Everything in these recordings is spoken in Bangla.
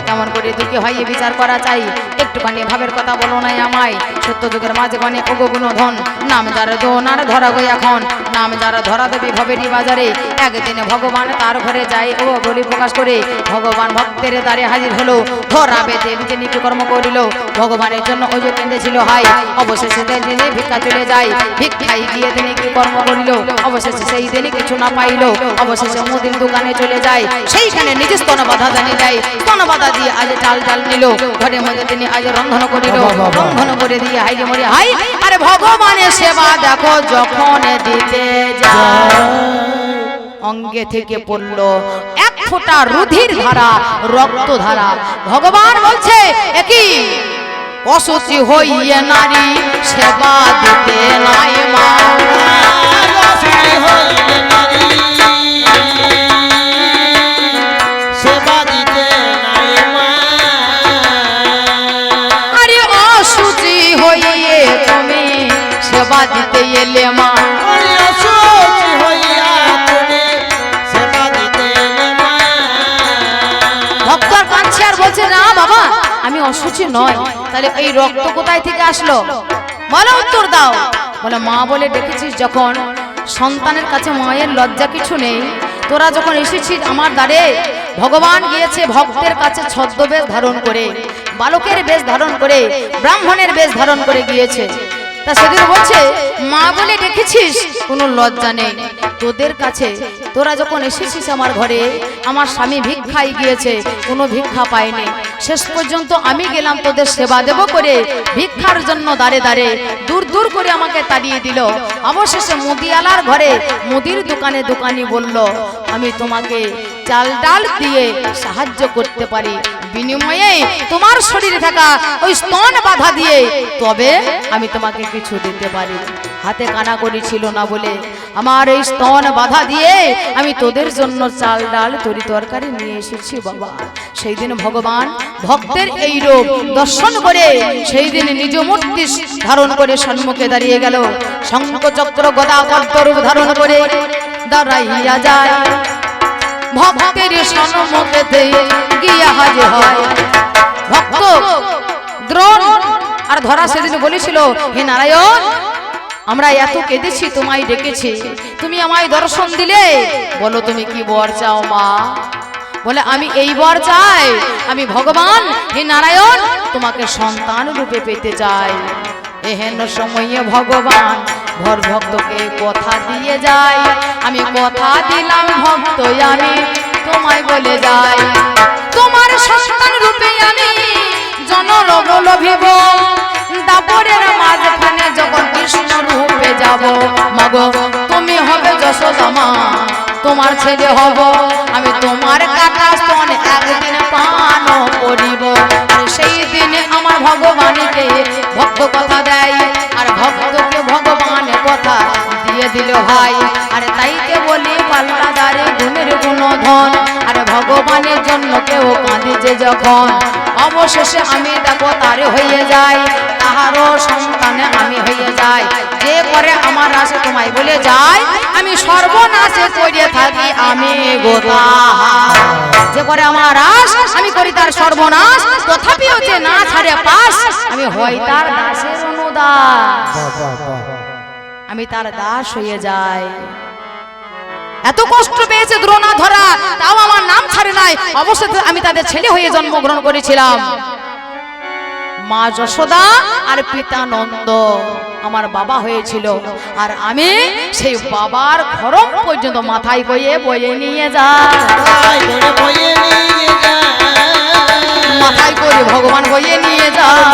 কেমন করে দুঃখী হয় বিচার করা চাই, একটুখানি ভাবের কথা বলো নাই আমায়। সত্য যুগের মাঝে গণে ওগুণ ধন, নাম যারা দোন আর ধরা গই এখন, নাম যারা ধরা দেবী ভবেরই বাজারে। একদিন ভগবান তার ঘরে যায় ও বলি প্রকাশ করে, ভগবান ভক্তের দ্বারে হাজির হলো, ধরা বেঁধে তিনি কি কর্ম করিল, ভগবানের জন্য ওই যে কেঁদেছিল হাই। অবশেষে তিনি ভিক্ষা চলে যায়, ভিক্ষায় গিয়ে তিনি কি কর্ম করিল, অবশেষে সেই দিনই কিছু না পাইল, অবশেষে মুদির দোকানে চলে যায়, সেইখানে নিজে স্তন বাধা জানিয়ে দেয়, স্তন বাধা দিয়ে আজ চাল ডাল নিল, ঘরের মধ্যে তিনি আজ রন্ধন করিল, রন্ধন করে দিয়ে হাইরে মরে হাই। আরে ভগবানের সেবা দেখো যখন দিতে যায়, অঙ্গে থেকে পড়ল এক ফোঁটা রুধির ধারা, রক্ত ধারা। ভগবান বলছে একই অসুচি হইয়ে নারী সেবা দিতে নাই মা, সেবা দিতে নাই মা। আরে অসুচি হইয়ে তুমি সেবা দিতে এলে মা, ভক্তর কাঁদছে আর বলছে না বাবা আমি অসুচি নয়, তাহলে এই রক্ত কোথায় থেকে আসলো বলো, উত্তর দাও। বলে মা বলে ডেকেছিস যখন, সন্তানের কাছে মায়ের লজ্জা কিছু নেই, তোরা যখন এসেছিস আমার দ্বারে, ভগবান গিয়েছে ভক্তের কাছে ছদ্মবেশ ধারণ করে, বালকের বেশ ধারণ করে, ব্রাহ্মণের বেশ ধারণ করে গিয়েছে। তা সেদিন বলছে মা বলে ডেকেছিস, কোনো লজ্জা নেই তোদের কাছে, তোরা যখন এসেছিস আমার ঘরে, আমার স্বামী ভিক্ষায় গিয়েছে, কোনো ভিক্ষা পায়নি, শেষ পর্যন্ত আমি গেলাম তোদের সেবা দেব করে, ভিক্ষার জন্য দাঁড়ে দাঁড়ে দূর দূর করে আমাকে তাড়িয়ে দিল, অবশেষে মুদিয়ালার ঘরে মুদির দোকানে দোকানি বলল আমি তোমাকে চাল ডাল দিয়ে সাহায্য করতে পারি, বিনিময়ে তোমার শরীরে থাকা ওই স্তন বাধা দিয়ে তবে আমি তোমাকে কিছু দিতে পারি। হাতে কানা করি ছিল না বলে আমার এই স্তন বাধা দিয়ে আমি তোদের জন্য চাল ডাল তরি তরকারি নিয়ে এসেছি বাবা। সেই দিন ভগবান ভক্তের এই রূপ দর্শন করে সেই দিন নিজ মূর্তি ধারণ করে সম্মুখে দাঁড়িয়ে গেল, শঙ্খ চক্র গদা পদ্ম রূপ ধারণ করে দাঁড়াইয়া যায়, ভক্তের সম্মুখে গিয়া হাজির হয়। ভক্ত দ্রোণ আর ধরা সেদিন বলেছিল হে নারায়ণ আমরা এত কেঁদেছি তোমায় ডেকেছি, তুমি আমায় দর্শন দিলে, বলো তুমি কি বর চাও মা। বলে আমি এই বর চাই, আমি ভগবান হে নারায়ণ তোমাকে সন্তান রূপে পেতে চাই। এহেন সময়ে ভগবান ভর ভক্তকে কথা দিয়ে যায়, আমি কথা দিলাম ভক্ত আমি তোমায় বলে যাই, তোমার সন্তান রূপে আমি জনরব লভিব, দাপরের মাঝখানে যখন কৃষ্ণ রূপে যাব, মাগো তুমি হবে যশোদা মা, তোমার ছেলে হব আমি, তোমার কাটা স্তন একদিন পান করিব। সেই দিনে আমার ভগবানকে ভক্ত কথা দেয়, আর ভক্তকে ভগবান কথা দিয়ে দিল ভাই। আরে তাইকে বলি পাল্লা দারে গুণের গুণধন, আরে ভগবানের জন্য কেউ কাঁদিছে যখন, অবশেষে আমি দেখো তারে হয়ে যাই, তাহারও সন্তানে আমি হয়ে যাই, যে করে আমার আশে তোমায় বলে যাই, আমি সর্বনাশে করে থাকি আমি গোতা, যে করে আমার আশ আমি করি তার সর্বনাশ, তথাপিও যে না ছাড়ে পাশ আমি হই তার দাসের অনুদাস, আমি তার দাস হয়ে যাই। এত কষ্ট পেয়েছে দ্রোণা ধরা, তাও আমার নাম ছাড়ে নাই, অবশ্যই আমি তাদের ছেলে হয়ে জন্মগ্রহণ করেছিলাম। মা যশোদা আর পিতা নন্দ আমার বাবা হয়েছিল, আর আমি সেই বাবার খড়ম পর্যন্ত মাথায় বয়ে নিয়ে যাই, মাথায় করে ভগবান বয়ে নিয়ে যায়,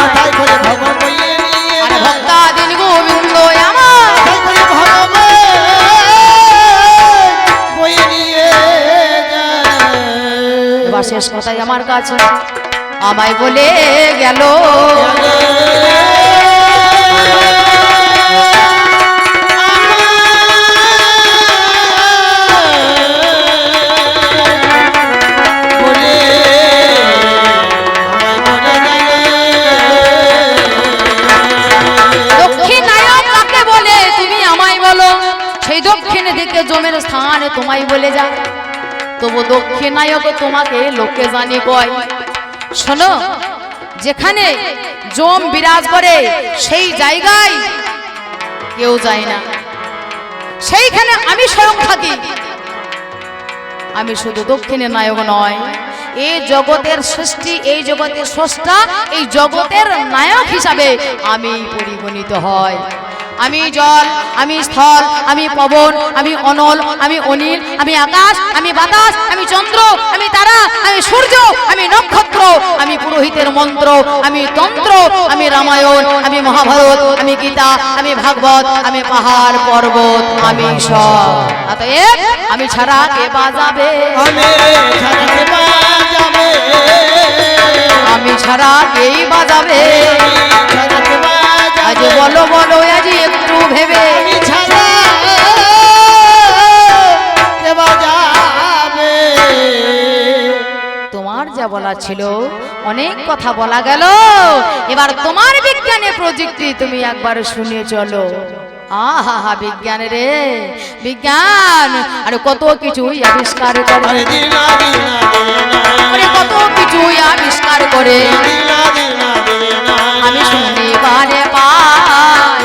আর ভক্তাদিন গোবিন্দ আমার এবার শেষ কথাই আমার কাছে আমায় বলে গেল, দক্ষিণ দিকে জমের স্থান তোমায় বলে যায়। তো তবু দক্ষিণায়ক তোমাকে লোকে জানি কয়। শোনো, যেখানে জম বিরাজ করে সেই জায়গায় কেউ যায় না, সেইখানে আমি স্বয়ং থাকি। আমি শুধু দক্ষিণের নায়ক নয়, এই জগতের সৃষ্টি, এই জগতের স্রষ্টা, এই জগতের নায়ক হিসাবে আমি পরিগণিত হয়। আমি জল, আমি স্থল, আমি পবন, আমি অনল, আমি অনিল, আমি আকাশ, আমি বাতাস, আমি চন্দ্র, আমি তারা, আমি সূর্য, আমি নক্ষত্র, আমি পুরোহিতের মন্ত্র, আমি তন্ত্র, আমি রামায়ণ, আমি মহাভারত, আমি গীতা, আমি ভাগবত, আমি পাহাড় পর্বত, আমি সব। অতএব আমি ছাড়া কে বাজাবে, আমি ছাড়া কেই বাজাবে। আজ বলো বলো আজ একটু ভেবে, তোমার যা বলা ছিল অনেক কথা বলা গেল, এবার তোমার বিজ্ঞানে প্রযুক্তি তুমি একবার শুনে চলো। আহা হা বিজ্ঞান রে বিজ্ঞান, আরে কত কিছুই আবিষ্কার করে, আরে কত কিছুই আবিষ্কার করে আমি শুনিবারে পাই।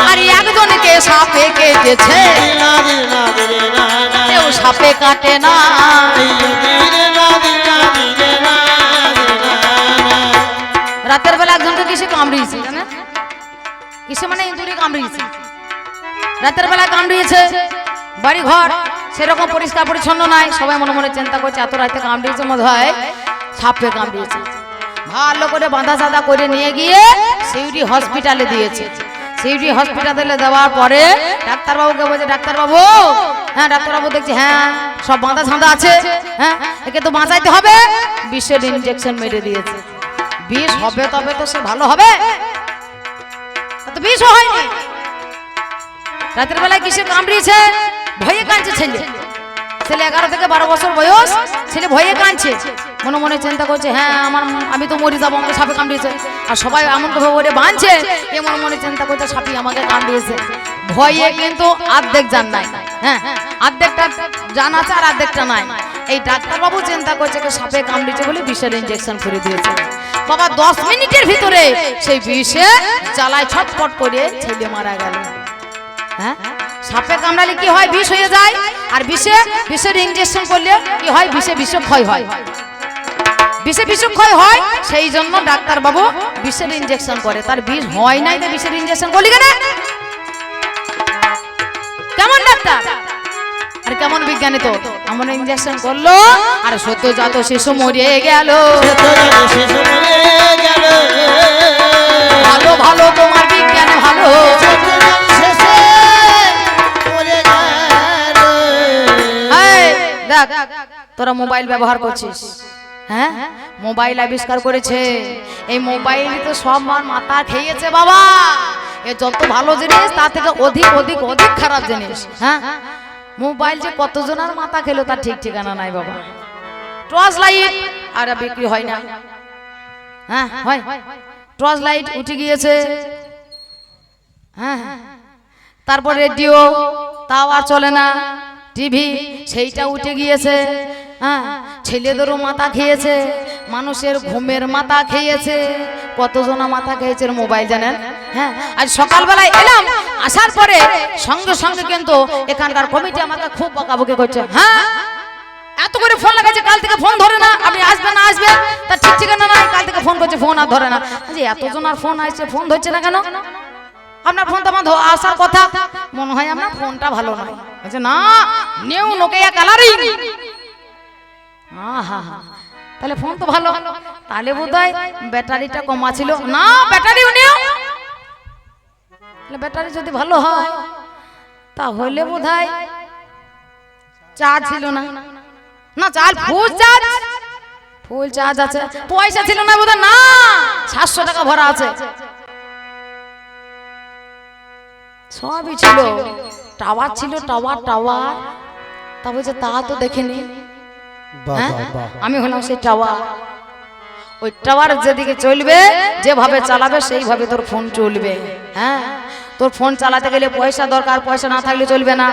আর একজনকে সাপে কেটেছে, কেউ সাপে কাটে না। রাতের বেলা একজনকে কিসে কামড়িয়েছে জানে, কিসে মানে ইঁদুরে কামড়িয়েছে, রাতের বেলা কামড়িয়েছে। বাড়ি ঘর সেরকম পরিষ্কার পরিচ্ছন্ন নাই, সবাই মনে মনে চিন্তা করছে এত রাতে কামড়িয়েছে, মনে হয় সাপে কামড়িয়েছে। ভালো করে বাঁধা সাদা করে নিয়ে গিয়ে সিউড়ি হসপিটালে দিয়েছে। সিউড়ি হসপিটালে দেওয়ার পরে ডাক্তারবাবুকে বলছে, ডাক্তারবাবু, হ্যাঁ ডাক্তারবাবু দেখছে হ্যাঁ সব বাঁধা সাঁধা আছে, হ্যাঁ একে তো বাঁচাইতে হবে। বিষের ইনজেকশন মেরে দিয়েছে। বিষ হবে তবে তো সে ভালো হবে, তো বিষও হয়নি। রাতের বেলায় কিসে কামড়িয়েছে, ভয়ে কাঁদছে ছেলে। ছেলে 11 থেকে 12 বছর বয়স, ছেলে ভয়ে কাঁদছে, মনে মনে চিন্তা করছে হ্যাঁ আমি তো মরে যাবো, আমাকে সাপে কামড়িয়েছে। আর সবাই এমন ভাবে বাঁধছে, এ মনে মনে চিন্তা করছে সাপি আমাকে কামড়িয়েছে। ভয়ে কিন্তু অর্ধেক জান নাই, হ্যাঁ অর্ধেকটা জান আছে আর অর্ধেকটা নাই। এই ডাক্তারবাবু চিন্তা করছে সাপে কামড়িয়েছে বলে বিষের ইনজেকশন করে দিয়েছে। বাবা 10 মিনিটের ভিতরে সেই বিষে জ্বালায় ছটফট করে ছেলে মারা গেল। হ্যাঁ সাপে কামড়ালে কি হয়, বিষ হয়ে যায়। আর বিষের ইনজেকশন করলে কি হয়, বিষক্ষয় হয়, বিষক্ষয় হয়। সেই জন্য ডাক্তার বাবু বিষের ইনজেকশন করে। তার বিষ হয় নাই তো বিষের ইনজেকশন করলি কেন? কেমন ডাক্তার আর কেমন বিজ্ঞানী, তো এমন ইনজেকশন করলো আর সদ্যজাত শিশু মরে গেল। ভালো ভালো তোমার বিজ্ঞান ভালো। তোরা মোবাইল ব্যবহার করছিস, হ্যাঁ মোবাইল আবিষ্কার করেছে, এই মোবাইল তো সব মাথা খেয়েছে বাবা। এ যত ভালো জিনিস তার থেকে অধিক অধিক অধিক খারাপ জিনিস। হ্যাঁ মোবাইল যে কতজনের মাথা খেলো তার ঠিক ঠিকানা নাই বাবা। টর্চ লাইট আর বিক্রি হয় না, হ্যাঁ হয়, টর্চ লাইট উঠে গিয়েছে। হ্যাঁ তারপর রেডিও তাও আর চলে না, টিভি সেইটা উঠে গিয়েছে। হ্যাঁ ছেলেদেরও মাথা খেয়েছে, মানুষের ঘুমের মাথা খেয়েছে, কতজনা মাথা খেয়েছে মোবাইল জানেন। হ্যাঁ আজ সকালবেলায় এলাম, আসার পরে সঙ্গে সঙ্গে কিন্তু এখানকার কমিটি আমাকে খুব বকাবকি করছে। হ্যাঁ এত করে ফোন লাগাচ্ছে, কাল থেকে ফোন ধরে না, আপনি আসবেন না আসবেন তার ঠিক ঠিকানা নাই, কাল থেকে ফোন করছে ফোন আর ধরে না। এতজন আর ফোন আসছে, ফোন ধরছে না কেন? আপনার ফোন তো আমার আসার কথা, মনে হয় আপনার ফোনটা ভালো নয়। বলছে না নিউ নোকিয়া কালারিং। তাহলে ফোন তো ভালো, তাহলে বোধহয় ব্যাটারিটা কমা ছিল না, ব্যাটারিও নিও। ব্যাটারি যদি ভালো হয় তাহলে বোধহয় চার্জ ছিল না, না চার্জ ফুল চার্জ আছে, পয়সা ছিল না বোধহয়, না 700 টাকা ভরা আছে, সবই ছিল, টাওয়ার ছিল, টাওয়ার তা বলছে তা তো দেখেনি। আমি হলাম সেই টাওয়ার, ওই টাওয়ার যেদিকে চলবে, যেভাবে চালাবে সেইভাবে তোর ফোন চলবে। হ্যাঁ তোর ফোন চালাতে গেলে পয়সা দরকার, পয়সা না থাকলে চলবে না।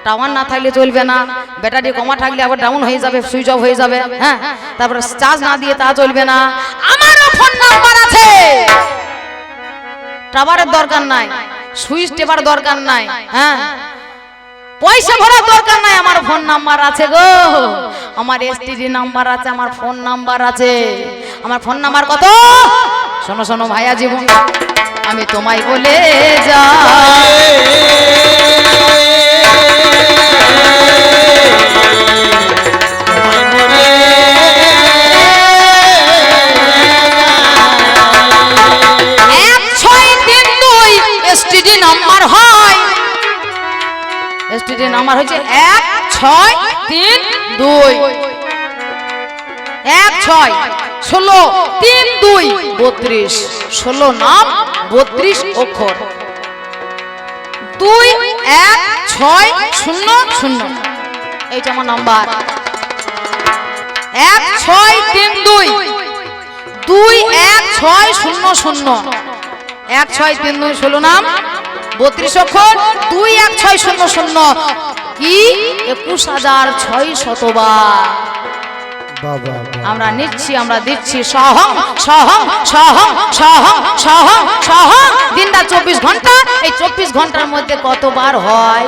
টাওয়ার না থাকলে চলবে না, ব্যাটারি কমা থাকলে আবার ডাউন হয়ে যাবে, সুইচ অফ হয়ে যাবে। হ্যাঁ, তারপরে চার্জ না দিয়ে তা চলবে না। আমারও ফোন নাম্বার আছে, টাওয়ারের দরকার নাই, সুইচ টেপার দরকার নাই, হ্যাঁ, পয়সা ভরার দরকার নাই, আমার ফোন নাম্বার আছে গো, আমার এসটিডি নাম্বার আছে, আমার ফোন নাম্বার আছে। আমার ফোন নাম্বার কত? শোনো শোনো ভাইয়া জীবন, আমি তোমায় বলে এসটিডি নাম্বার হয়, এসটিডি নাম্বার হচ্ছে 1632 1632 32 16 নাম 32 অক্ষর 21600, এইটা আমার নাম্বার। 1632 21600 1632 16 নাম 32 অক্ষর 21600 কি 21600 বার আমরা নিচ্ছি, আমরা দিচ্ছি সহং সহং সহং সহং সহং সহং। দিনটা 24 ঘন্টা, এই 24 ঘন্টার মধ্যে কতবার হয়?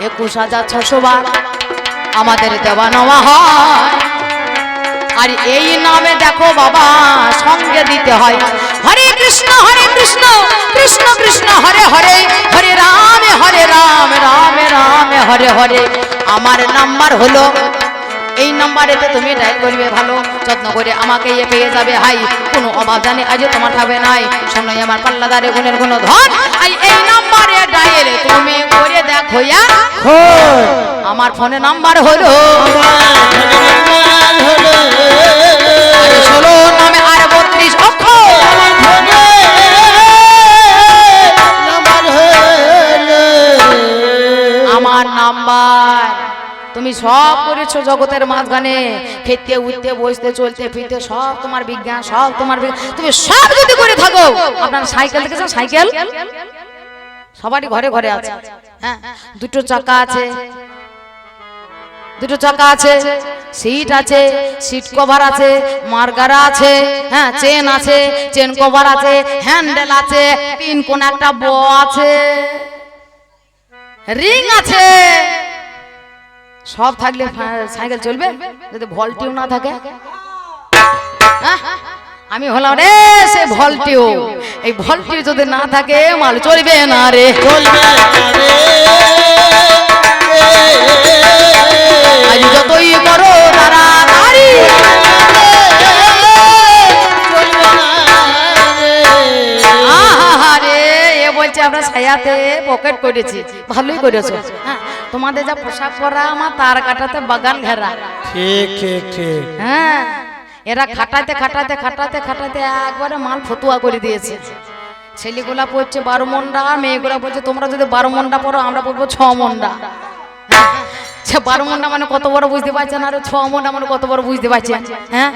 21600 বার আমাদের দেওয়া নেওয়া হয়। আর এই নামে দেখো বাবা সঙ্গে দিতে হয় হরে কৃষ্ণ কৃষ্ণ কৃষ্ণ হরে হরে, হরে রাম রাম রাম হরে হরে। আমার নাম্বার হলো এই নাম্বারেতে তুমি ডায়াল করবে, ভালো যত্ন করে আমাকে এ পেয়ে যাবে। হাই কোনো অভাব জানে আজ তোমার থাকবে নাই, শোনো আমার পাল্লাদারে গুণের গুণ ধন। এই নাম্বারে ডায়াল তুমি করে দেখো, আমার ফোনে নাম্বার হলো 16 নামে আর 32 অক্ষর। আমার নাম্বার তুমি সব করেছো জগতের মাঝখানে, খেতে উঠতে বসতে চলতে ফিরতে সব তোমার বিজ্ঞান, সব তোমার তুমি সব যদি করে থাকো। আপনার সাইকেল দেখেছেন? সাইকেল সবারই ঘরে ঘরে আছে, হ্যাঁ, দুটো চাকা আছে, দুটো চাকা আছে, সিট আছে, সিট কভার আছে, মার্গারা আছে, হ্যাঁ, চেন আছে, চেন কভার আছে, হ্যান্ডেল আছে, তিন কোণ একটা ব আছে, রিং আছে। সব থাকলে সাইকেল চলবে, যদি ভলটিও না থাকে। আমি হলাম রে সে ভলটিও, এই ভলটিও যদি না থাকে মাল চলবে না রে, চলবে না রে। আজ যতই করো তাড়াতাড়ি আরে এ বলছে আমরা ছায়াতে পকেট করেছি, ভালোই করেছো। হ্যাঁ, তোমাদের যা পোশাক পরা আমার তার কাটাতে বাগান ঘেরা। ঠিক ঠিক ঠিক। হ্যাঁ, এরা খাটাতে খাটাতে খাটাতে খাটাতে একবারে মাল ফতুয়া করে দিয়েছে। ছেলেগুলা পড়ছে 12 মন্ডা, মেয়েগুলা বলছে তোমরা যদি 12 মন্ডা পড়ো আমরা পড়বো 6 মন্ডা। 12 মন্ডা মানে কত বড় বুঝতে পারছেন, আর 6 মন্ডা মানে কত বড় বুঝতে পারছেন? হ্যাঁ,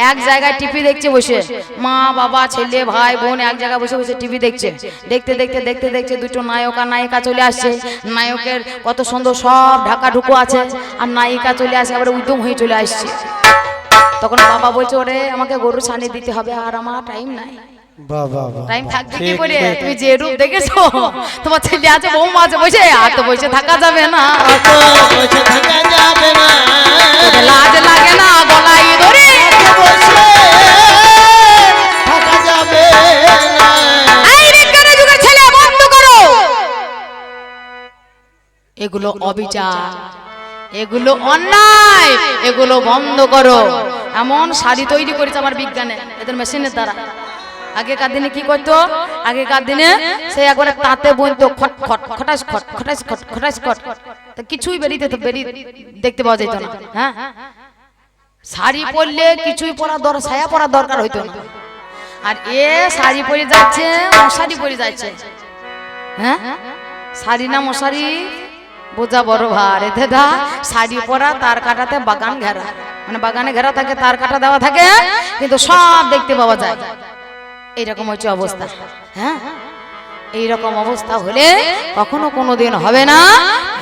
এক জায়গায় টিভি দেখছে বসে, মা বাবা ছেলে ভাই বোন এক জায়গায় বসে বসে টিভি দেখছে। দেখতে দেখতে দেখতে দেখতে দুটো নায়ক আর নায়িকা চলে আসছে। নায়কের কত সুন্দর সব ঢাকা ঢুকো আছে, আর নায়িকা চলে আসে আবার উদ্যম হয়ে চলে আসছে। তখন বাবা বলছে ওরে আমাকে গরু ছানি দিতে হবে, আর আমার টাইম নাই। টাইম থাকবে কি করে? তুমি যে রূপ দেখেছো, তোমার ছেলে আছে বৌমা আছে বসে, আর তো বসে থাকা যাবে না, লাজ লাগে না গলায় ধরে থাকা যাবে না। এই বিজ্ঞানের যুগের ছেলে বন্ধ করো, এগুলো অবিচার, এগুলো অন্যায়, এগুলো বন্ধ করো। এমন শাড়ি তৈরি করেছে আমার বিজ্ঞানে এদের মেশিনের দ্বারা। আগেকার দিনে কি করতো? আগেকার দিনে সে একবারে তাঁতে বুনতো, খট খট খটাস খট খটাস খট খটাস খট, তা কিছুই বেরিয়ে দেখতে পাওয়া যেত না। হ্যাঁ, শাড়ি পরলে কিছুই পরা দরকার, ছায়া পরা দরকার হইতো না। আর এ শাড়ি পরে যাচ্ছে, মশারি পরে যাচ্ছে। হ্যাঁ, শাড়ি না মশারি বোঝা বড় ভার। এ দাদা শাড়ি পরা, তার কাটাতে বাগান ঘেরা, মানে বাগানে ঘেরা থাকে, তার কাটা দেওয়া থাকে, কিন্তু সব দেখতে পাওয়া যায়। এইরকম হচ্ছে অবস্থা। হ্যাঁ, এই রকম অবস্থা হলে কখনো কোনোদিন হবে না।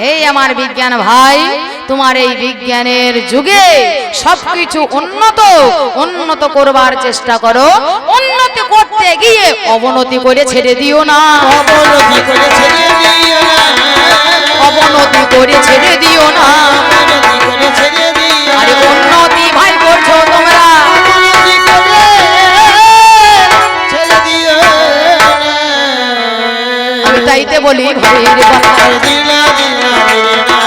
এই আমার বিজ্ঞান ভাই, তোমার এই বিজ্ঞানের যুগে সবকিছু উন্নত করবার চেষ্টা করো। উন্নতি করতে গিয়ে অবনতি করে ছেড়ে দিও না, অবনতি করে ছেড়ে দিও না, অবনতি করে ছেড়ে দিও না। অবনতি করে ছেড়ে দিও আরে না, উন্নতি ভাই করছো তোমরা, অবনতি করে ছেড়ে দিও না। আমি তাইতে বলি ভাবের কথা, দিলা দিলা দিলে না,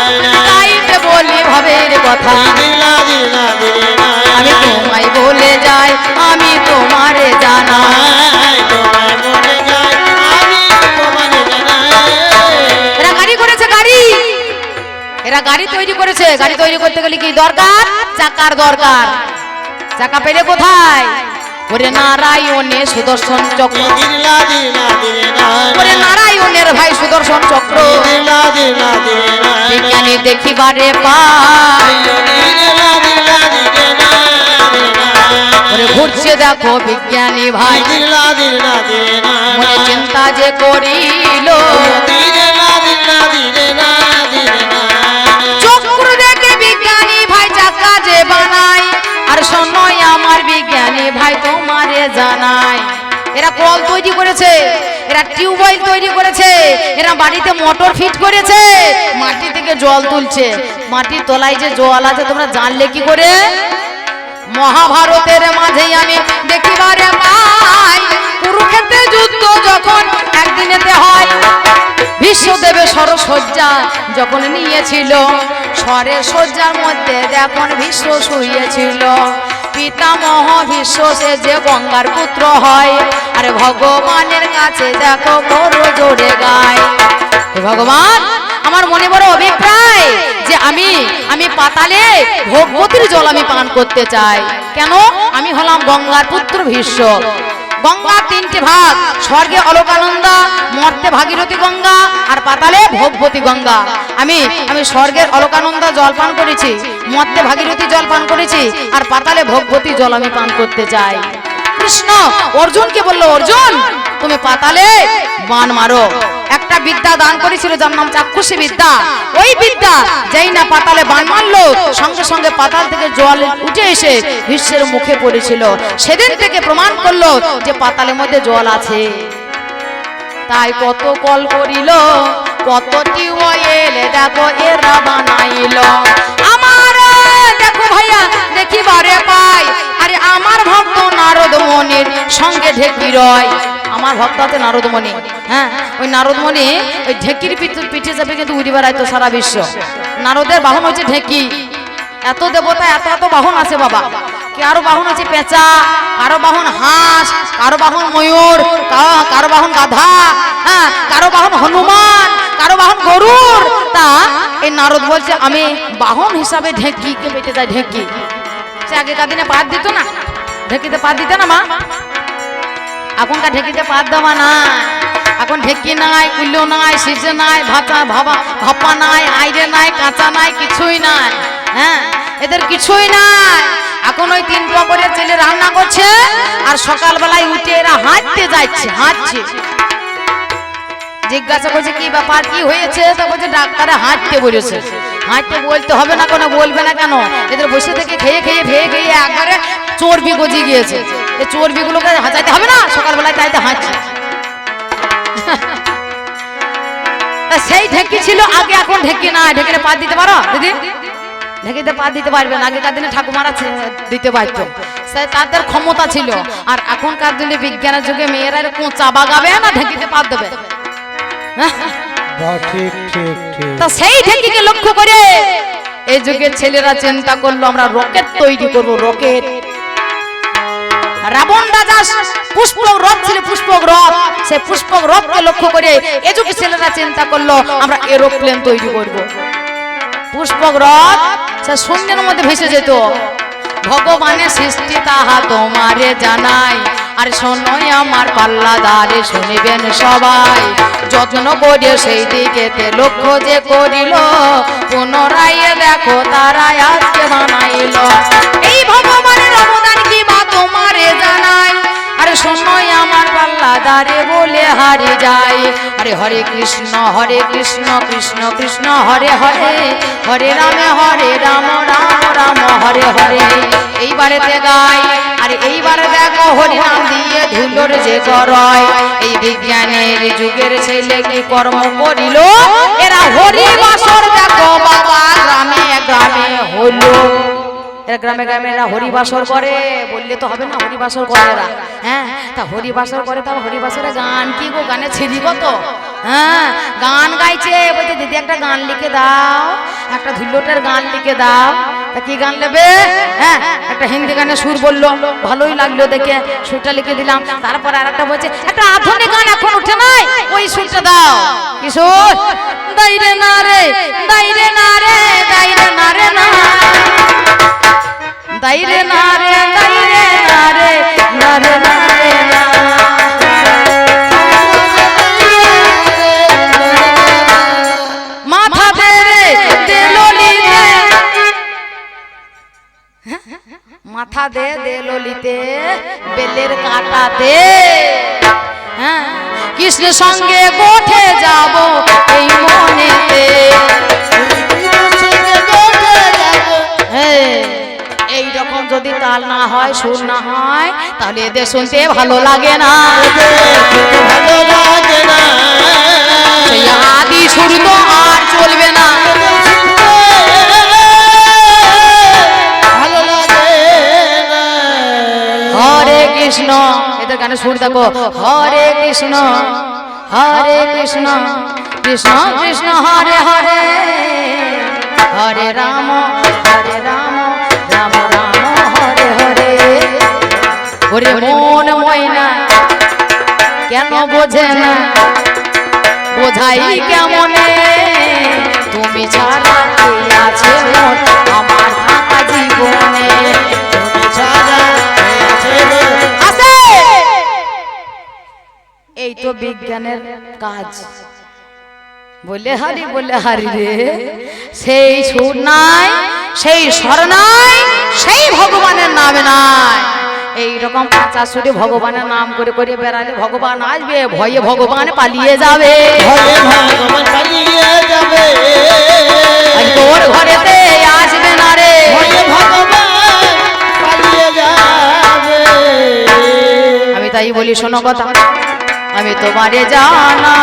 তাইতে বলি ভাবের কথা। দিলা দিলা দিলে না, আমি তোমায় বলে যাই, আমি তোমারে জানাই। তোমায় বলে যাই, আমি তোমারে জানাই। এরা গাড়ি করেছে, গাড়ি, এরা গাড়ি তৈরি করেছে। গাড়ি তৈরি করতে গেলে কি দরকার? চাকার দরকার। চাকা পেলে কোথায়? ওরে নারায়ণে সুদর্শন চক্র, দিলা দিলা দিলে না, ওরে নারায়ণের ভাই সুদর্শন চক্র। দিলা দিলা দিলে না, বিজ্ঞানী দেখিবারে পায়, দিলা দিলা দিলে না, ওরে ঘুরছে দেখো বিজ্ঞানী ভাই, দিলা দিলা দিলে না, মনে চিন্তা যে করিল, দিলা দিলা দিলে না, দিলে না। চক্র দেখে বিজ্ঞানী ভাই চাকা যে বানায়। আর শোনোই আমার বিজ্ঞানী ভাই তোমারে জানাই, এরা কল তৈরি করেছে, এরা টিউবওয়েল তৈরি করেছে, এরা বাড়িতে মোটর ফিট করেছে, মাটি থেকে জল তুলছে। মাটির তলায় যে জল আছে তোমরা জানলে কি করে? মহাভারতের মাঝেই আমি দেখিবারে পাই, কুরুক্ষেত্রে যুদ্ধ যখন একদিনেতে হয়, বিশ্বদেবের সরসজ্জা যখন নিয়েছিল, সরে সজ্জার মধ্যে যখন ভীষ্ম শুয়েছিল, পিতামহ ভীষ্ম সে যে গঙ্গার পুত্র হয়, আরে ভগবানের কাছে দেখো বড় জোরে গায়, ভগবান আমার মনে বড় অভিপ্রায় যে আমি পাতালে ভগবতীর জল আমি পান করতে চাই। কেন? আমি হলাম গঙ্গার পুত্র ভীষ্ম। গঙ্গা তিনটে ভাগ, স্বর্গে অলকানন্দা, মর্তে ভাগীরথী গঙ্গা, আর পাতালে ভগবতী গঙ্গা। আমি স্বর্গের অলকানন্দা জল পান করেছি, মর্তে ভাগীরথী জল পান করেছি, আর পাতালে ভগবতী জল আমি পান করতে চাই। কৃষ্ণ অর্জুনকে বললো, অর্জুন তুমি পাতালে বান মারো। একটা বিদ্যা দান করেছিল যার নাম চাক্ষুষী বিদ্যা। ওই বিদ্যা যেই না পাতালে বান মারলো, সঙ্গে সঙ্গে পাতাল থেকে জল উঠে এসে ভীষ্মের মুখে পড়েছিল। সেদিন থেকে প্রমাণ করলো যে পাতালের মধ্যে জল আছে। তাই কত কল করিল, কত টিউবওয়েল দেখো এরা বানাইল। আমার দেখো ভাইয়া দেখিবারে পাই, আরে আমার ভক্ত নারদ মুনির সঙ্গে ঢেকি রয়। আমার ভক্ত আছে নারদ মুনি, হ্যাঁ ওই নারদ মুনি ওই ঢেকির পিঠে যাবে কিন্তু উড়ি বেড়ায় তো সারা বিশ্ব। নারদের বাহন হচ্ছে ঢেকি। এত দেবতা এত এত বাহন আছে বাবা। কারো বাহন আছে পেঁচা, কারো বাহন হাঁস, কারো বাহন ময়ূর, কারো বাহন গাধা, হ্যাঁ কারো বাহন হনুমান, কারো বাহন গরুর। তা এই নারদ বলছে আমি বাহন হিসাবে ঢেকিকে পেতে যাই। ঢেকি সে আগেকার দিনে পাত দিত না, ঢেকিতে পাত দিত না মা। এখনকার ঢেকিতে পাত দেওয়া না, এখন ঢেকি নাই, কুল্লো নাই, সিজে নাই, ভাপা নাই, আইরে নাই, কাঁচা নাই, কিছুই নাই। হ্যাঁ এদের কিছুই নাই। এখন ওই 3 পা করে ছেলে রান্না করছে, আর সকালবেলায় উঠে এরা হাঁটতে যাচ্ছে, হাঁটছে। জিজ্ঞাসা করছে কি ব্যাপার, কি হয়েছে? তা বলছে ডাক্তারে হাঁটতে বলেছে। হাঁটতে বলতে হবে না, কোনো বলবে না কেন? এদের বসে থেকে খেয়ে একবারে চর্বি গজি গিয়েছে। এই চর্বিগুলোকে হাঁচাইতে হবে না, সকালবেলায় তাইতে হাঁটছে। সেই ঢেকি ছিল আগে, এখন ঢেকি না। ঢেকিতে পা দিতে পারো দিদি? ঢেকিতে পা দিতে পারবে না। আগেকার দিনে ঠাকুমারা দিতে পারত, তাদের ক্ষমতা ছিল। আর এখনকার দিনে বিজ্ঞানের যুগে মেয়েরা এরকম চা বাগাবে না, ঢেকিতে পা দেবে। তা সেই ঢেকিকে লক্ষ্য করে এই যুগের ছেলেরা চিন্তা করলো আমরা রকেট তৈরি করব। রকেট। রাবণ রাজা পুষ্পক রথ ছিল, পুষ্পক রথ। সেই পুষ্পক রথকে লক্ষ্য করে এই যুগের ছেলেরা চিন্তা করলো আমরা এরোপ্লেন তৈরি করব। পুষ্পক রথ সে শূন্যের মধ্যে ভেসে যেত। ভগবানের সৃষ্টি তাহা তোমারে জানাই, আর শোনোই আমার পাল্লাদারে শুনিবেন সবাই। যত্ন করে সেই দিকেতে লক্ষ্য যে করিল, পুনরায় দেখো তারাই আজকে বানাইল। এই ভগবানের অবদান কি বা তোমারে জানাই, আর শোনোই আমার পাল্লাদারে বলে হারি যায়। আরে হরে কৃষ্ণ কৃষ্ণ কৃষ্ণ হরে হরে, হরে রাম রাম রাম হরে হরে। এইবারেতে গাই আর এইবারে দেখো হরি নাম দিয়ে ধুলোর যে করয়। এই বিজ্ঞানের যুগের ছেলে কি কর্ম করিল, এরা হরি বাসর দেখো বাবা গ্রামে গ্রামে হলো। এরা গ্রামে গ্রামে এরা হরিবাসর করে, বললে তো হবে না, হরিবাসর করে এরা। হ্যাঁ, তা হরিবাসর করে, তা হরিবাসরে গান কি গো, গানে ছিড়ি কত। হ্যাঁ, গান গাইছে, বলছে দিদি একটা গান লিখে দাও, একটা ধুল্লোটার গান লিখে দাও। তা কি গান নেবে? হ্যাঁ, একটা হিন্দি গানে সুর বললো, ভালোই লাগলো দেখে, সুরটা লিখে দিলাম। তারপর আর একটা বলছে একটা আধুনিক গান এখন উঠে নাই, ওই সুরটা দাও। কি সুর? দাইরে না রে, দাইরে না রে, দাইরে না রে না, দাইরে না রে, দাইরে না রে, না রে না রে না। মাথা দে রে দে ললিতে, মাথা দে দে ললিতে, বেলের কাটা দে। হ্যাঁ, কৃষ্ণের সঙ্গে গোঠে যাব এই মনেতে। এইরকম যদি তাল না হয়, সুর না হয়, তাহলে এদের শুনতে ভালো লাগে না, ভালো লাগে না। সেই আদি সুর তো আর চলবে না। ভালো লাগে না। হরে কৃষ্ণ, এদের গানে সুর দেখো, হরে কৃষ্ণ কৃষ্ণ কৃষ্ণ হরে হরে, হরে রাম রাম রাম হরে হরে। ওরে মন ময়না কেন বোঝে না, বোঝাই কেমনে, তুমি ছাড়া কে আছে মন আমার থাকা জীবনে। তুমি ছাড়া কে আছে মন। আছে, এই তো বিজ্ঞানের কাজ। বলে হারি রে, সেই সুর নাই, সেই স্বর নাই, সেই ভগবানের নামে নাই। এইরকম পাঁচা সুরে ভগবানের নাম করে করে বেড়ালে ভগবান আসবে, ভয়ে ভগবান পালিয়ে যাবে, ভয়ে ভগবান পালিয়ে যাবে। আর তোর ঘরেতে আসবে না রে, ভয়ে ভগবান পালিয়ে যাবে। আমি তাই বলি শোনো কথা, আমি তোমারে জানা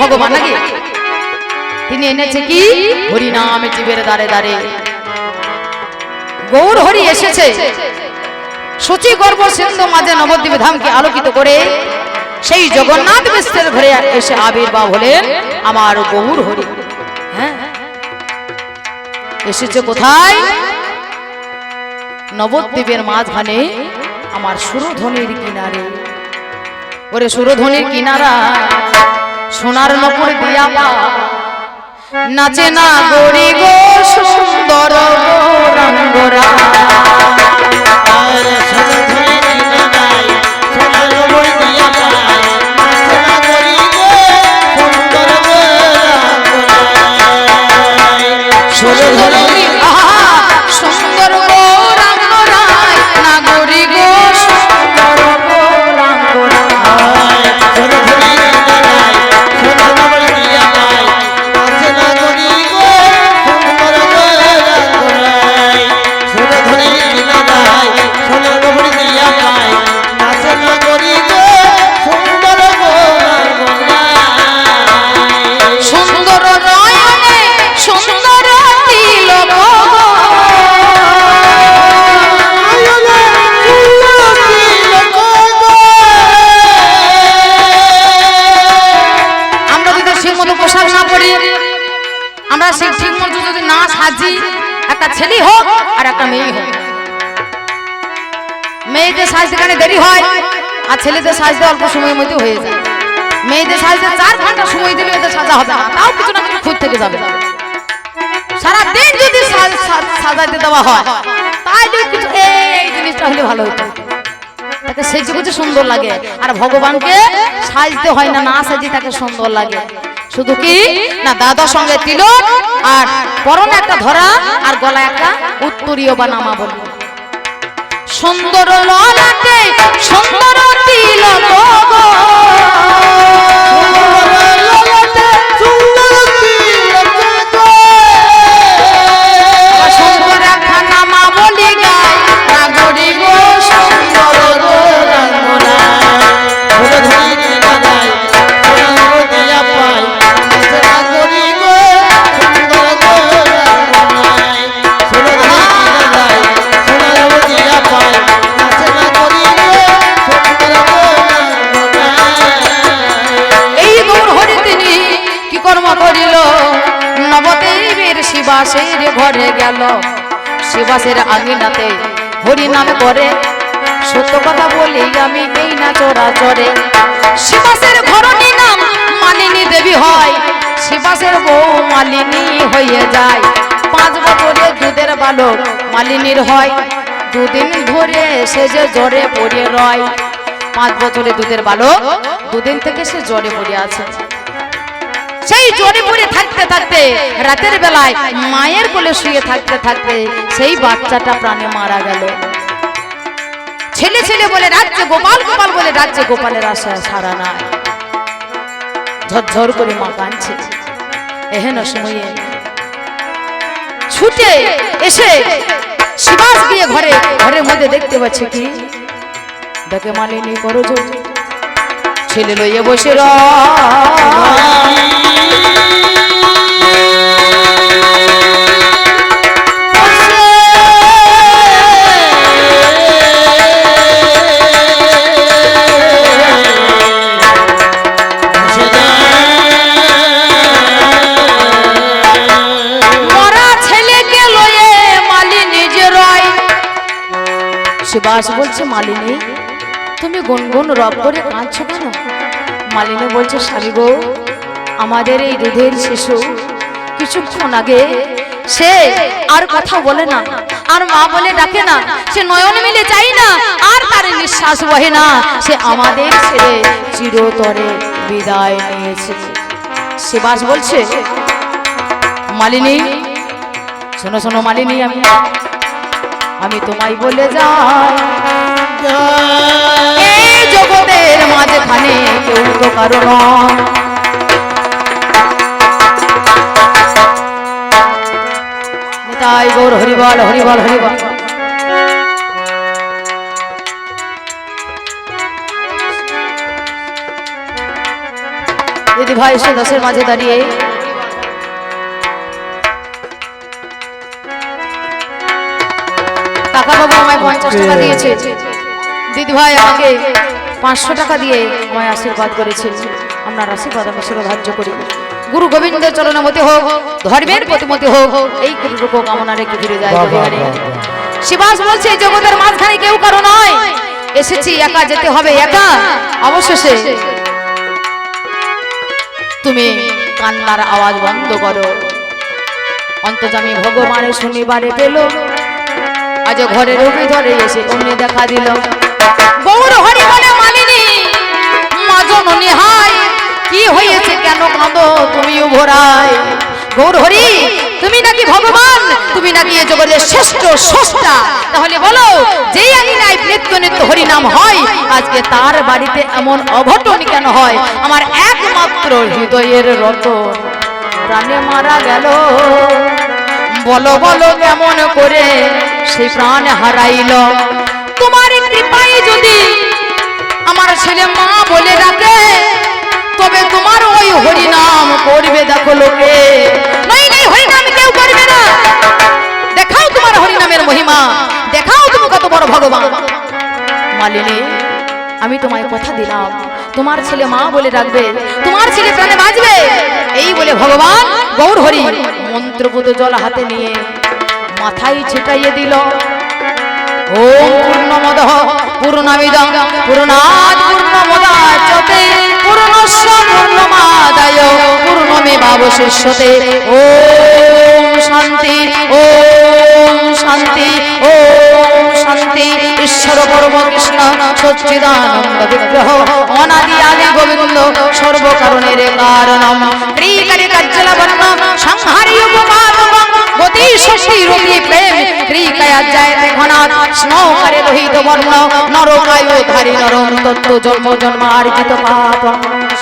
ভগবান নাকি, তিনি এনেছে কি হরি নাম জীবের দ্বারে দ্বারে। গৌর হরি এসেছে সচি গর্ভ সিন্ধু মাঝে নবদ্বীপ ধামকে আলোকিত করে, সেই জগন্নাথ মিশ্রের ঘরে এসে আবির্ভাব হলেন আমার গৌর হরি। হ্যাঁ, এসেছে কোথায়? নবদ্বীপের মাঝখানে আমার সুরধ্বনির কিনারে। ওরে সুরধ্বনির কিনারা সোনার নপুর দিয়া পা নাচে না গরি গো সুন্দর রঙ্গরা। সুন্দর গো রঙ্গরায় না গরি গো সুন্দর গো রঙ্গরায়। একটা ছেলে হোক আর একটা মেয়ে হোক, মেয়েদের সাজতে কানে দেরি হয় আর ছেলেদের সাজতে অল্প সময়ের মধ্যে হয়ে যায়। মেয়েদের সাজতে 4 ঘন্টা সময় দিলে এদের সাজা হবে না, তাও কিছু না কিছু খুঁজ থেকে যাবে। সারাদিন যদি সাজাইতে দেওয়া হয় তাহলে কিছু এই জিনিসটা হলে ভালো হতো, তাকে সেজে গুজে সুন্দর লাগে। আর ভগবানকে সাজতে হয় না, না সাজি তাকে সুন্দর লাগে। শুধু কি না দাদার সঙ্গে তিলক আর পরনে একটা ধরা আর গলায় একটা উত্তরীয় বা নামা বলি। সুন্দর ললাটে সুন্দর তিলক গো, সুন্দর একটা নামা বলি গায় নাগরি গো সুন্দর গো রঙ্গনা। শিবাসের ঘরে গেল, শিবাসের আঙিনাতে হরি নাম করে। সত্য কথা বলি আমি এই না চরাচরে, শিবাসের ঘরনি নাম মালিনী দেবী হয়, শিবাসের বউ মালিনী হয়ে যায়। 5 বছরে দুধের বালক মালিনীর হয়, দুদিন ধরে সে যে জ্বরে পড়ে রয়। 5 বছরে দুধের বালক, দুদিন থেকে সে জ্বরে পড়ে আছে। সেই জ্বরে পড়ে থাকতে থাকতে রাতের বেলায় মায়ের কোলে শুয়ে থাকতে থাকতে সেই বাচ্চাটা প্রাণে মারা গেল। ছেলে ছেলে বলে রাজ্যে গোপাল, গোপাল বলে রাজ্যে গোপালের আশা সারা নাই। ঝরঝর করে মা কাঁদছে। এহেন সময়ে ছুটে এসে শিবাস গিয়ে ঘরের মধ্যে দেখতে পাচ্ছে কি দেখে মালিনী করজ ছেলে লইয়ে বসে শিবাস বলছে মালিনী তুমি গুনগুন রব করে কাঁদছো কেন? মালিনী বলছে স্বামী গো, আমাদের এই দুধের শিশু কিছুক্ষণ আগে সে আর কথা বলে না, আর মা বলে ডাকে না, সে নয়ন মিলে চাই না, আর তার নিঃশ্বাস বহে না, সে আমাদের ছেড়ে চিরতরে বিদায় নিয়েছে। শিবাস বলছে মালিনী শোনো শোনো মালিনী, আমি তোমায় বলে যাই এই জগতের মাঝখানে কেউ তো কারণ নিতাই গৌর হরিবল হরিবল হরিবল। দিদি ভাই এসে দশের মাঝে দাঁড়িয়ে কাকা বাবু আমায় 50 টাকা দিয়েছে, দিদি ভাই আমাকে 500 টাকা দিয়ে আমায় আশীর্বাদ করেছে। আপনার আশীর্বাদ আমি শিরোধার্য করি। গুরু গোবিন্দের চরণমতি হোক, ধর্মের প্রতিমতি হোক, এই কুটুকু কামনা রেখে ফিরে যায়। শিবাস বলছে জগতের মাঝখানে কেউ কারো নয়, এসেছি একা যেতে হবে একা। অবশেষে তুমি কান্নার আওয়াজ বন্ধ করো। অন্তর্যামী ভগবানের শনিবারে পেল, আজ ঘরের ভিতরে এসে অমনি দেখা দিল। গৌর হরি বলে মালিনী মা জননী হায়, কি হয়েছে কেন কাঁদো তুমি ভোরায়? গৌর হরি তুমি নাকি ভগবান, তুমি নাকি এ জগতের শ্রেষ্ঠ স্রষ্টা, তাহলে বলো যেই আঙিনায় নিত্য নিত্য হরি নাম হয় আজকে তার বাড়িতে এমন অঘটন কেন হয়? আমার একমাত্র হৃদয়ের রতন প্রাণে মারা গেল, বলো বলো কেমন করে সেই প্রাণ হারাইল? তোমার কৃপায় যদি আমার ছেলে মা বলে ডাকে তবে তোমার ওই হরিনাম করবে দেখো লোকে। নই নই হরিনাম কেউ করবে না, দেখাও তোমার হরিনামের মহিমা, দেখাও তুমি কত বড় ভগবান। মালিনী আমি তোমায় কথা দিলাম তোমার ছেলে মা বলে ডাকবে, তোমার ছেলে প্রাণে বাঁচবে। এই বলে ভগবান গৌর হরি মন্ত্রপুত জল হাতে নিয়ে মাথায় ছিটাইয়ে দিল। ওম পূর্ণমদঃ পূর্ণমিদং পূর্ণাৎ পূর্ণমুদচ্যতে পূর্ণস্য পূর্ণমাদায় পূর্ণমেবাবশিষ্যতে। ওম শান্তি, ওম শান্তি, ওম শান্তি। ঈশ্বর পরম কৃষ্ণ সচ্চিদানন্দ বিগ্রহ অনাদি আদি গোবিন্দ সর্বকারণের কারণম ক্রিকারি কাজ্জলবর্ণ সংহারি উপপাদকম গতি শক্তি রতি প্রেম ক্রিকায়া জায়তে ঘনাৎ স্নৌকারে লোহিত বর্ণ নরকায়ু ধারী নরম তত্ত্ব জন্ম জন্মার্জিত পাপ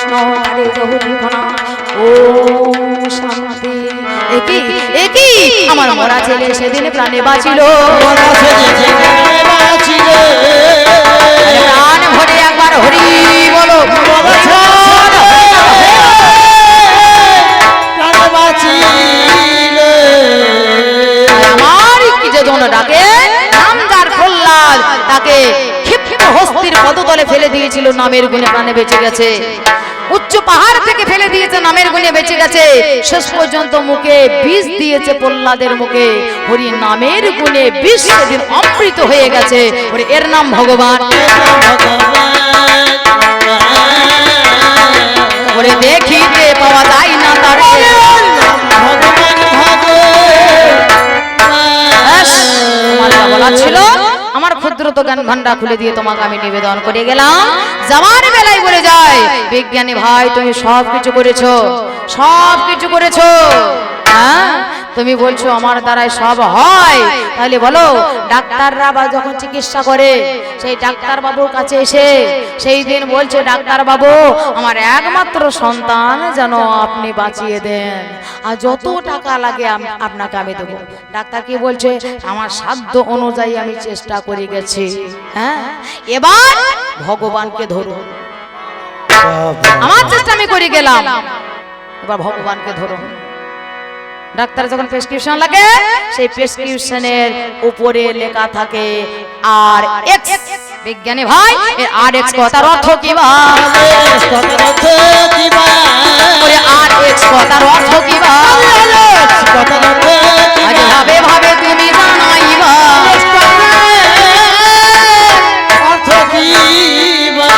স্নৌকারে লোহিত ঘনাৎ। ওম শান্তি। একই একই আমার মরা ছেলে সেদিন প্রাণে বাঁচিল, প্রাণ ভরে একবার হরি বলো। আমার কি যে জন ডাকে নামদার প্রহ্লাদ তাকে ক্ষিপ্ত হস্তির পদতলে ফেলে দিয়েছিল, নামের গুণে প্রাণে বেঁচে গেছে। উচ্চ পাহাড় থেকে ফেলে দিয়েছে, নামের গুণে বেঁচে গেছে। শেষ পর্যন্ত মুখে বিষ দিয়েছে প্রহ্লাদের মুখে, হরি নামের গুণে বিষ সেদিন অমৃত হয়ে গেছে। হরি এর নাম ভগবান। ওরে দেখিতে পাওয়া যায় না তারে, বলা ছিল আমার ক্ষুদ্রত জ্ঞান ভান্ডার খুলে দিয়ে তোমাকে আমি নিবেদন করে গেলাম। যাওয়ার বেলায় বলে যায় বিজ্ঞানী ভাই তুমি সব কিছু করেছো, সব কিছু করেছো। হ্যাঁ তুমি বলছো আমার দ্বারাই সব হয়, তাহলে বলো ডাক্তাররা বা যখন চিকিৎসা করে সেই ডাক্তার বাবুর কাছে এসে সেই দিন বলছে ডাক্তার বাবু আমার একমাত্র সন্তান যেন আপনি বাঁচিয়ে দেন, আর যত টাকা লাগে আপনাকে আমি দেবো। ডাক্তার কি বলছে আমার সাধ্য অনুযায়ী আমি চেষ্টা করে গেছি। হ্যাঁ এবার ভগবানকে ধরো, আমার চেষ্টা আমি করে গেলাম, এবার ভগবানকে ধরো। ডাক্তার যখন প্রেসক্রিপশন লাগে সেই প্রেসক্রিপশনের উপরে লেখা থাকে আর এক্স। বিজ্ঞানী ভাই আর এক্স কথার অর্থ কি বা, আর এক্স কথার অর্থ কি বা, আগে ভাবে ভাবে তুমি জানাইবা অর্থ কি বা।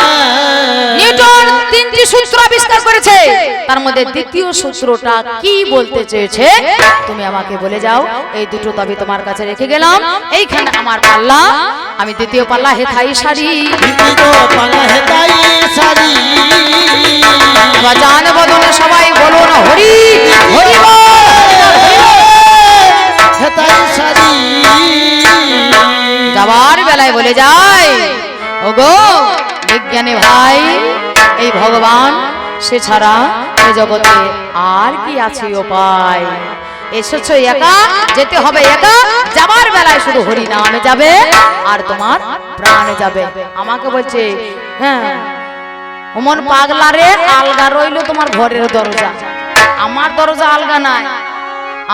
নিউটন তিনটি সূত্র আবিষ্কার করেছে, তার মধ্যে দ্বিতীয় সূত্রটা কি বলতে চেয়েছে তুমি আমাকে বলে যাও। এই দুটো দাবি তোমার কাছে রেখে গেলাম। এইখানে আমার পাল্লা, আমি দ্বিতীয় পাল্লা হেথাই সারি, এবার জান বদনে সবাই বলুন হরি হরি যাবার বেলায় বলে যায় ওগো বিজ্ঞানী ভাই এই ভগবান সে ছাড়া এ জগতে আর কি আছে উপায়। এসেছো একা, যেতে হবে একা, যাবার বেলায় শুধু হরি নামে যাবে আর তোমার প্রাণে যাবে। আমাকে বলছে হ্যাঁ ওমন পাগলারে আলগা রইলো তোমার ঘরের দরজা, আমার দরজা আলগা নাই,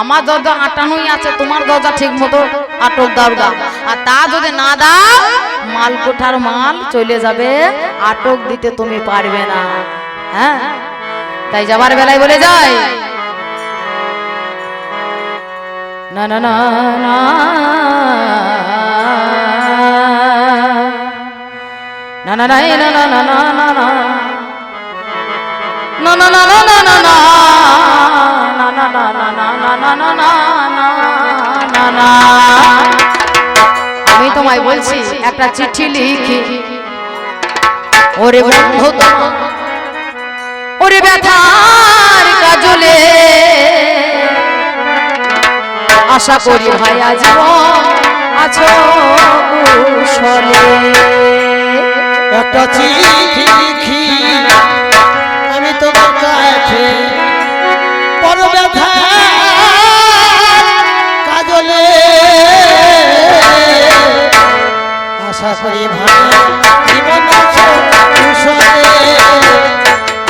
আমার দরজা আটানোই আছে, তোমার দরজা ঠিক মতো আটক দাও গা, আর তা যদি না দাও মাল কোঠার মাল চলে যাবে, আটক দিতে তুমি পারবে না। হ্যাঁ তাই যাবার বেলায় বলে যায় না না না না না না না না না না না না না আমি তোমায় বলছি একটা চিঠি লিখি ওরে বন্ধু ওরে ব্যথার কাজলে, আশা করি ভাইয়া জীবন আছো কুশলে। একটা চিঠি লিখি আমি তোমার কাছে বড় ব্যথা কাজলে, আশা করি ভাই জীবন আছো কুশলে,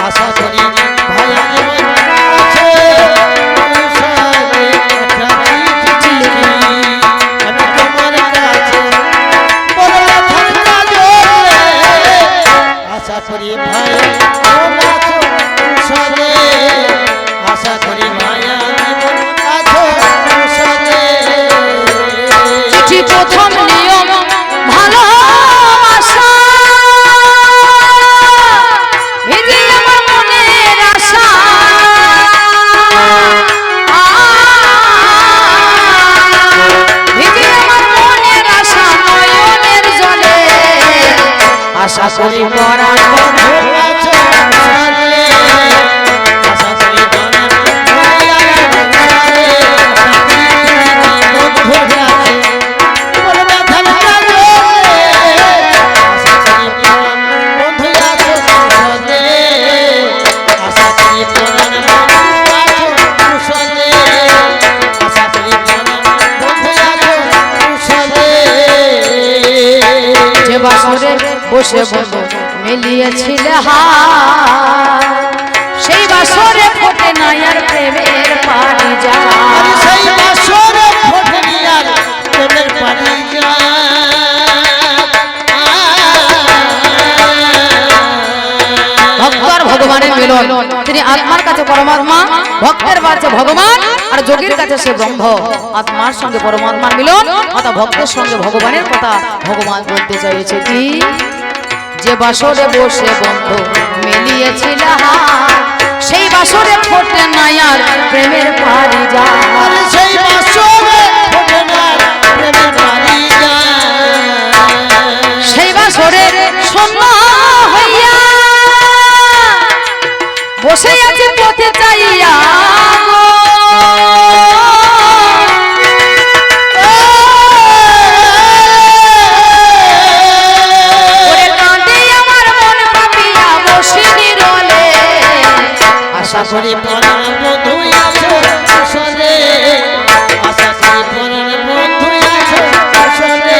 আশা করি ভাই জীবন আছো কুশলে। একটা চিঠি লিখি আমি তোমার কাছে বড় ব্যথা কাজলে, আশা করি ভাই জীবন আছো কুশলে, আশা করি মায়া জীবন আছো কুশলে। চিঠি প্রথম নিয়ম ভালোবাসা, ভিজে আমার মনের আশা, আশা করি পরাণ বন্ধু আছো সংসারে, আশা করি পরাণ বন্ধু আছে, বড় ব্যথার কাজে, আশা করি পরাণ বন্ধু আছো সংসারে, আশা করি পরাণ বন্ধু আছো সংসারে, আশা করি পরাণ বন্ধু আছো সংসারে। যে বাসরে বসে বন্ধু মিলিয়েছিলে হাত, সেই বাসরে ফোটে নাই আর প্রেমের পারিজাত। আরে সেই বাসরে ফোটেনি আর প্রেমের পারিজাত। ভক্ত আর ভগবানের মিলন, তিনি আত্মার কাছে পরমাত্মা, ভক্তের কাছে ভগবান, আর যোগীর কাছে সে ব্রহ্ম। আত্মার সঙ্গে পরমাত্মার মিলন, অর্থাৎ ভক্তের সঙ্গে ভগবানের কথা ভগবান বলতে চাইছে কি, যে বাসরে বসে বন্ধু মিলিয়েছিল হাত, সেই বাসরে ফোটে নাই আর প্রেমের পারিজাত। আরে সেই বাসরে ফোটেনি আর প্রেমের পারিজাত। সেই বাসরে শূন্য হইয়া বসে আছে পথে চাইয়া গো। ওরে কাঁদে আমার মন ভাবিয়া বসে নিরলে, আশা করি পরাণ বন্ধু আছো সংসারে, আশা করি পরাণ বন্ধু আছো সংসারে,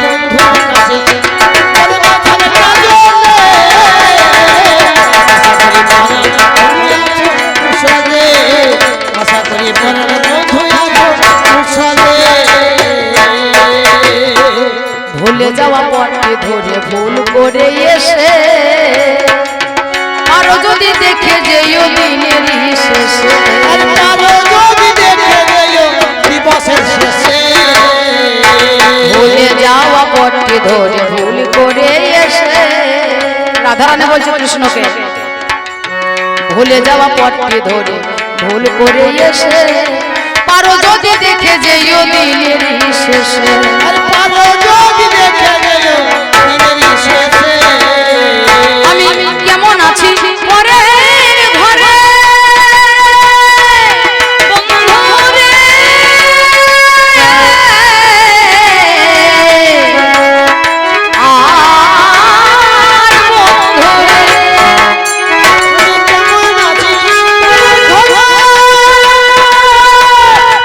বন্ধুর কাছে বড় ব্যথার কাজে, আশা করি পরাণ বন্ধু আছো সংসারে, আশা করি পরাণ বন্ধু আছো সংসারে। ভুলে যাওয়া পথে ধরে ভুল করে এসে, আরো যদি দেখে যেও দিনের শেষে, আর কারো যদি দেখে গেলো দিবসের শেষে, ভুলে যাওয়া পথে ধরে ভুল করে এসে, রাধারানী বলছে কৃষ্ণকে, ভুলে যাওয়া পথে ধরে ভুল করে এসে, পারো যদি দেখে যেও দিনের শেষে। আর কারো যদি দেখে গেলো দিনের শেষে, আমি কেমন আছি পরের ঘরে বন্ধুরে, আর বন্ধুরে, আমি কেমন আছি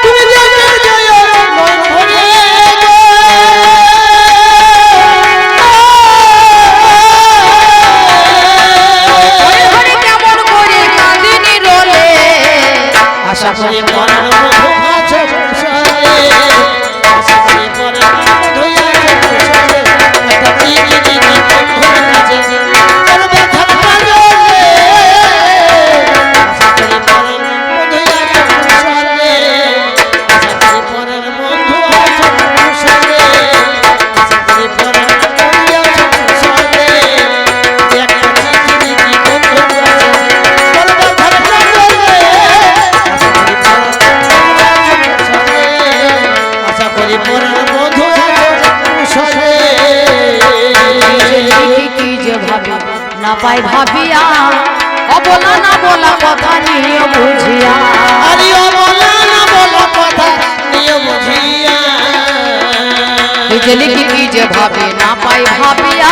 তুমি দেখে যেও মন ভরে ঘরে কেমন করে কাঁদিনি রোলে, আশা করি পরাণ বন্ধু আছো সংসারে, আশা করি পরাণ বন্ধু আছো সংসারে, একটা চিঠি দিদি বন্ধুর কাছে বড় ব্যথার কাজে, আশা করি পরাণ বন্ধু আছো সংসারে, আশা করি পরাণ বন্ধু আছো সংসারে, আশা করি পরাণ বন্ধু আছো সংসারে, একটা চিঠি দিদি বন্ধুর কাছে বড় ব্যথার কাজে, আশা করি পরাণ বন্ধু আছো সংসারে। কি যে ভাবি না পাই ভাবিয়া, অবলা না বলা কথা নিয়ে বুঝিয়া, আরে ও বলা না বলা কথা নিয়ে বুঝিয়া, কি যে লিখি কি যে ভাবি না পাই ভাবিয়া,